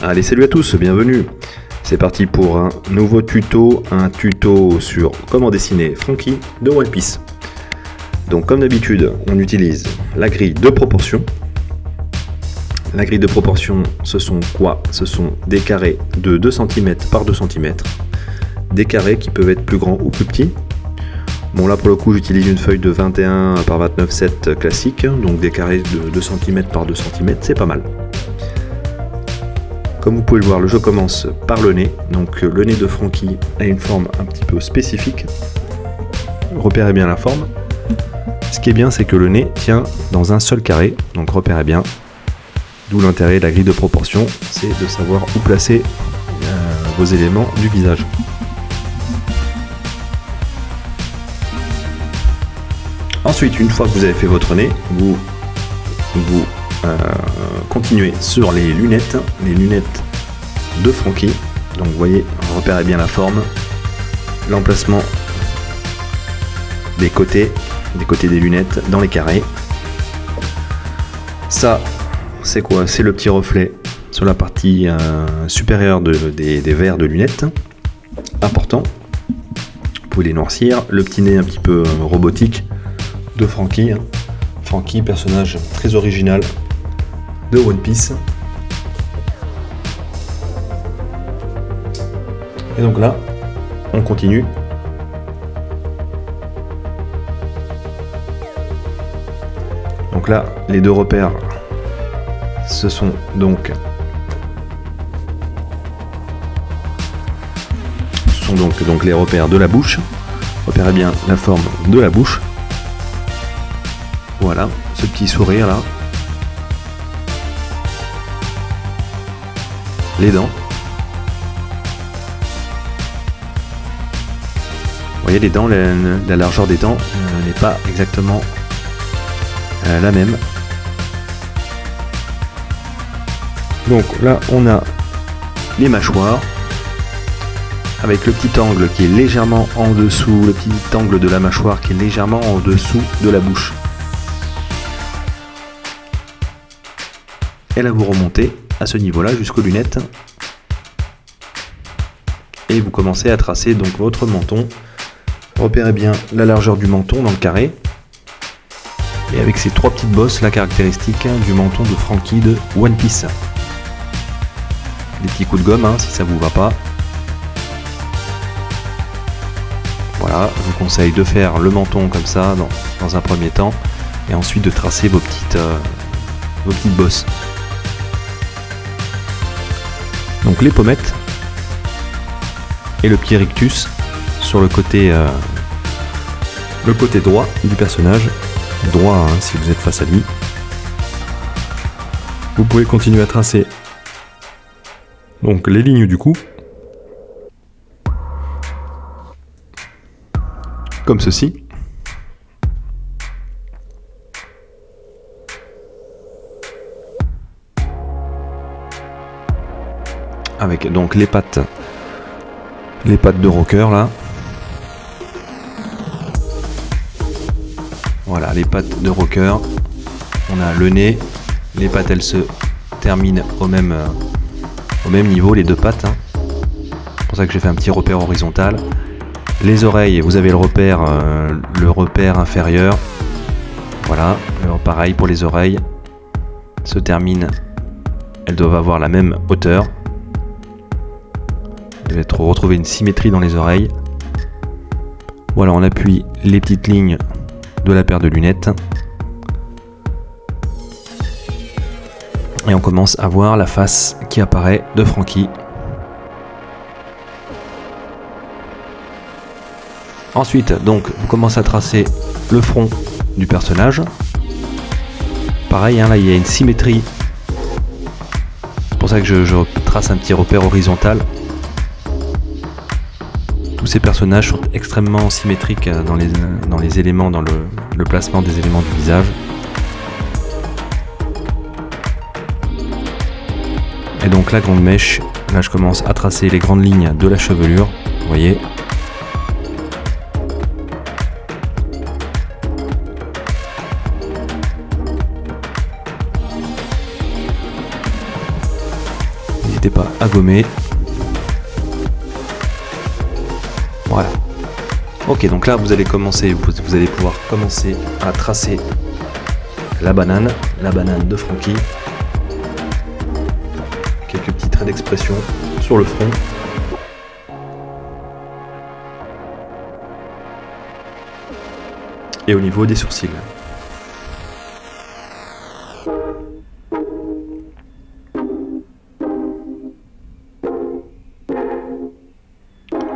Allez, salut à tous, bienvenue. C'est parti pour un nouveau tuto, sur comment dessiner Franky de One Piece. Donc comme d'habitude, on utilise la grille de proportion. La grille de proportion, ce sont quoi? Ce sont des carrés de 2 cm par 2 cm. Des carrés qui peuvent être plus grands ou plus petits. Bon là pour le coup j'utilise une feuille de 21 par 29,7 classique, donc des carrés de 2 cm par 2 cm, c'est pas mal. Comme vous pouvez le voir, le jeu commence par le nez, donc le nez de Franky a une forme un petit peu spécifique. Repérez bien la forme. Ce qui est bien, c'est que le nez tient dans un seul carré, donc repérez bien. D'où l'intérêt de la grille de proportion, c'est de savoir où placer vos éléments du visage. Ensuite, une fois que vous avez fait votre nez, vous continuez sur les lunettes de Franky. Donc vous voyez, repérez bien la forme, l'emplacement des côtés des lunettes dans les carrés. Ça, c'est quoi? C'est le petit reflet sur la partie supérieure des verres de lunettes. Important. Vous pouvez les noircir. Le petit nez un petit peu robotique de Franky. Franky, personnage très original de One Piece. Et donc là, on continue. Donc là, les deux repères, ce sont donc les repères de la bouche. Repérez bien la forme de la bouche. Voilà, ce petit sourire là. Les dents. Vous voyez les dents, la largeur des dents n'est pas exactement la même. Donc là on a les mâchoires avec le petit angle qui est légèrement en dessous, le petit angle de la mâchoire qui est légèrement en dessous de la bouche. Et là vous remontez à ce niveau-là jusqu'aux lunettes et vous commencez à tracer donc votre menton. Repérez bien la largeur du menton dans le carré et avec ces trois petites bosses, la caractéristique du menton de Franky de One Piece. Des petits coups de gomme si ça vous va pas. Voilà, je vous conseille de faire le menton comme ça dans un premier temps et ensuite de tracer vos petites bosses. Donc les pommettes et le petit rictus sur le côté droit du personnage, droit si vous êtes face à lui. Vous pouvez continuer à tracer donc les lignes du cou, comme ceci. Avec donc les pattes de rocker là. Voilà, les pattes de rocker. On a le nez, les pattes elles se terminent au même niveau, les deux pattes. C'est pour ça que j'ai fait un petit repère horizontal. Les oreilles, vous avez le repère inférieur. Voilà, alors pareil pour les oreilles. Se terminent, elles doivent avoir la même hauteur. Vous allez retrouver une symétrie dans les oreilles. Voilà, on appuie les petites lignes de la paire de lunettes. Et on commence à voir la face qui apparaît de Franky. Ensuite, donc, vous commencez à tracer le front du personnage. Pareil, là, il y a une symétrie. C'est pour ça que je trace un petit repère horizontal. Tous ces personnages sont extrêmement symétriques dans les éléments, dans le placement des éléments du visage. Et donc la grande mèche, là je commence à tracer les grandes lignes de la chevelure, vous voyez. n'hésitez pas à gommer. Voilà. Ok, donc là vous allez pouvoir commencer à tracer la banane de Francky. Quelques petits traits d'expression sur le front. Et au niveau des sourcils.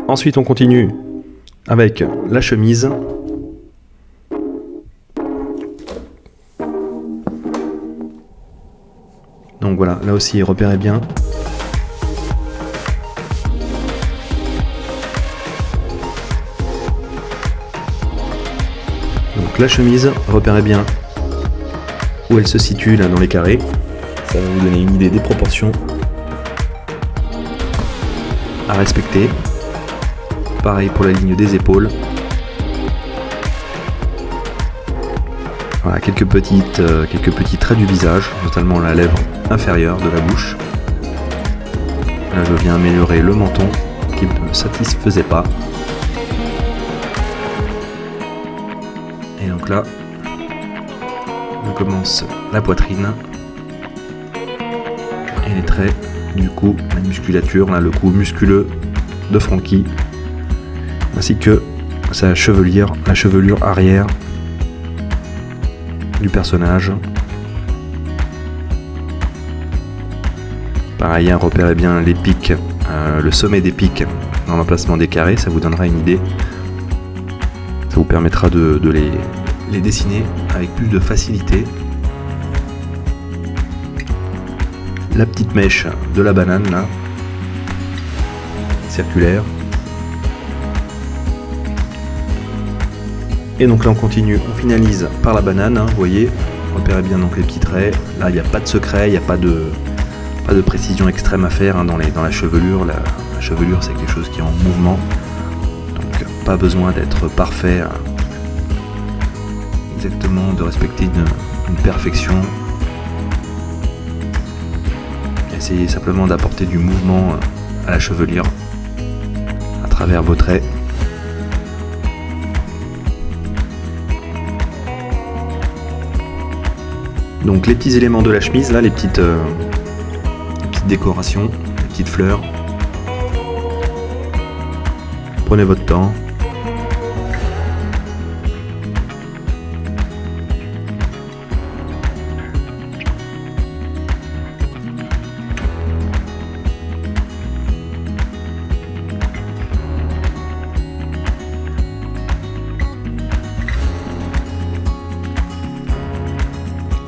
Ensuite on continue avec la chemise. Donc voilà, là aussi repérez bien. Donc la chemise, repérez bien où elle se situe là dans les carrés. Ça va vous donner une idée des proportions à respecter. Pareil pour la ligne des épaules. Voilà, quelques petits traits du visage, notamment la lèvre inférieure de la bouche. Là je viens améliorer le menton qui ne me satisfaisait pas. Et donc là, on commence la poitrine et les traits du cou, la musculature, là, le cou musculeux de Francky, ainsi que sa chevelure, la chevelure arrière du personnage. Pareil, hein, repérez bien les pics, le sommet des pics dans l'emplacement des carrés, ça vous donnera une idée. Ça vous permettra de les dessiner avec plus de facilité. La petite mèche de la banane là, circulaire. Et donc là on continue, on finalise par la banane, hein, vous voyez, repérez bien donc les petits traits. Là il n'y a pas de secret, il n'y a pas de précision extrême à faire hein, dans la chevelure. La chevelure c'est quelque chose qui est en mouvement, donc pas besoin d'être parfait, hein, exactement, de respecter une perfection. Essayez simplement d'apporter du mouvement à la chevelure à travers vos traits. Donc les petits éléments de la chemise, là, les petites décorations, les petites fleurs. Prenez votre temps.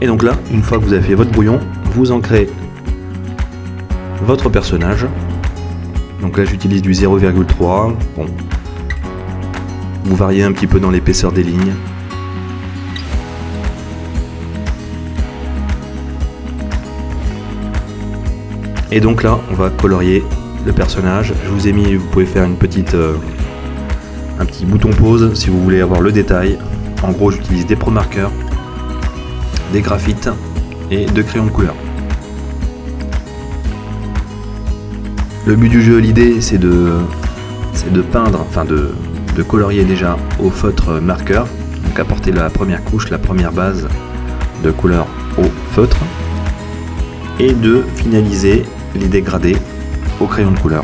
Et donc là, une fois que vous avez fait votre brouillon, vous ancrez votre personnage. Donc là j'utilise du 0,3. Bon. Vous variez un petit peu dans l'épaisseur des lignes. Et donc là, on va colorier le personnage. Je vous ai mis, vous pouvez faire un petit bouton pause si vous voulez avoir le détail. En gros, j'utilise des pro-marqueurs, des graphites et 2 crayons de couleur. Le but du jeu, l'idée c'est de peindre, enfin de colorier déjà au feutre marqueur, donc apporter la première couche, la première base de couleur au feutre, et de finaliser les dégradés au crayon de couleur.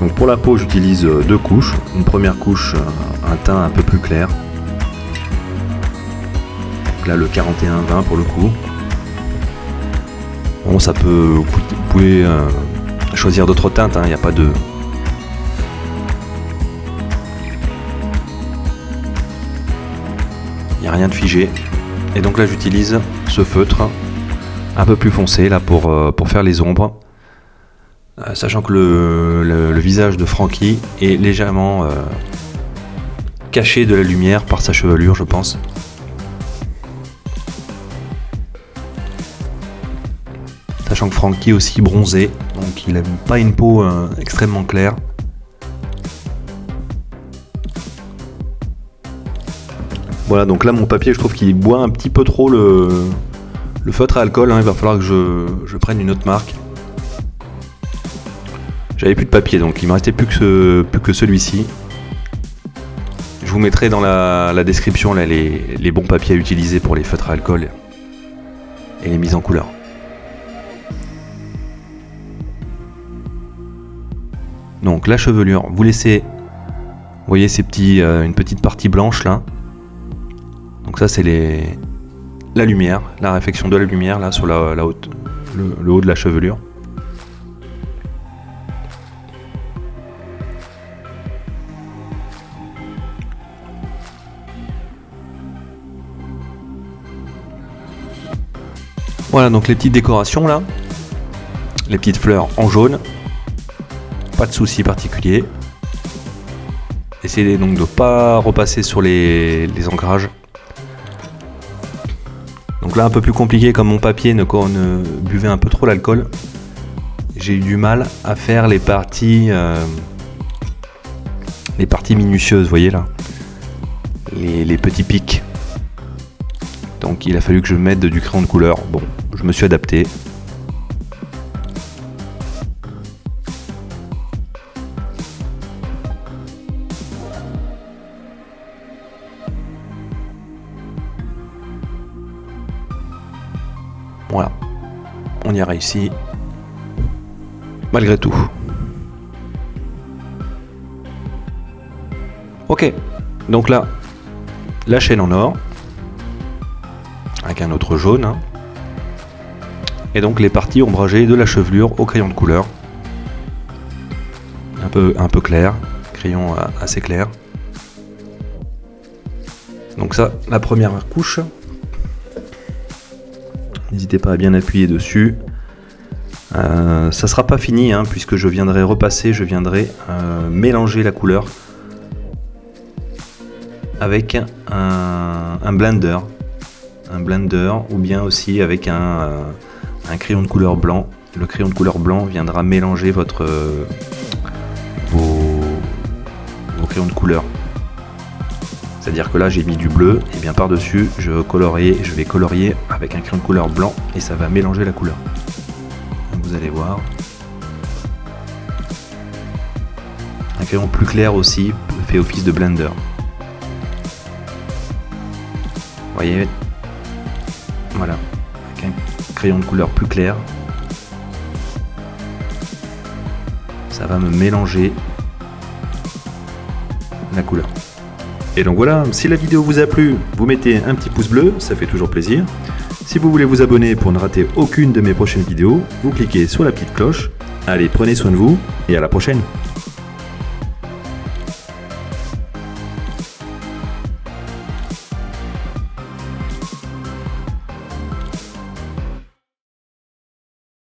Donc pour la peau, j'utilise 2 couches, une première couche, un teint un peu plus clair. Là le 41-20 pour le coup. Bon, ça peut, vous pouvez choisir d'autres teintes, il n'y a pas de... Il n'y a rien de figé. Et donc là j'utilise ce feutre un peu plus foncé là pour faire les ombres. Sachant que le visage de Francky est légèrement caché de la lumière par sa chevelure, je pense. Sachant que Francky est aussi bronzé, donc il n'a pas une peau extrêmement claire. Voilà, donc là mon papier, je trouve qu'il boit un petit peu trop le Le feutre à alcool, hein, il va falloir que je prenne une autre marque. J'avais plus de papier, donc il me restait plus que celui-ci. Je vous mettrai dans la description là, les bons papiers à utiliser pour les feutres à alcool et les mises en couleur. Donc la chevelure, vous laissez, vous voyez ces une petite partie blanche là. Donc ça c'est la lumière, la réflexion de la lumière là sur le haut de la chevelure. Voilà donc les petites décorations là, les petites fleurs en jaune, pas de souci particulier. Essayez donc de ne pas repasser sur les ancrages. Donc là un peu plus compliqué, comme mon papier ne buvait un peu trop l'alcool, j'ai eu du mal à faire les parties minutieuses, vous voyez là, les petits pics. Donc il a fallu que je mette du crayon de couleur. Bon, je me suis adapté. Voilà, on y a réussi, malgré tout. Ok, donc là, la chaîne en or, avec un autre jaune, hein. Et donc les parties ombragées de la chevelure au crayon de couleur, un peu clair, crayon assez clair. Donc ça, la première couche. N'hésitez pas à bien appuyer dessus. Ça sera pas fini hein, puisque je viendrai repasser, mélanger la couleur avec un blender. Un blender ou bien aussi avec un crayon de couleur blanc. Le crayon de couleur blanc viendra mélanger vos crayons de couleur. C'est-à-dire que là j'ai mis du bleu et bien par-dessus je vais colorier avec un crayon de couleur blanc et ça va mélanger la couleur. Donc vous allez voir. Un crayon plus clair aussi fait office de blender. Vous voyez, voilà, avec un crayon de couleur plus clair, ça va me mélanger la couleur. Et donc voilà, si la vidéo vous a plu, vous mettez un petit pouce bleu, ça fait toujours plaisir. Si vous voulez vous abonner pour ne rater aucune de mes prochaines vidéos, vous cliquez sur la petite cloche. Allez, prenez soin de vous et à la prochaine.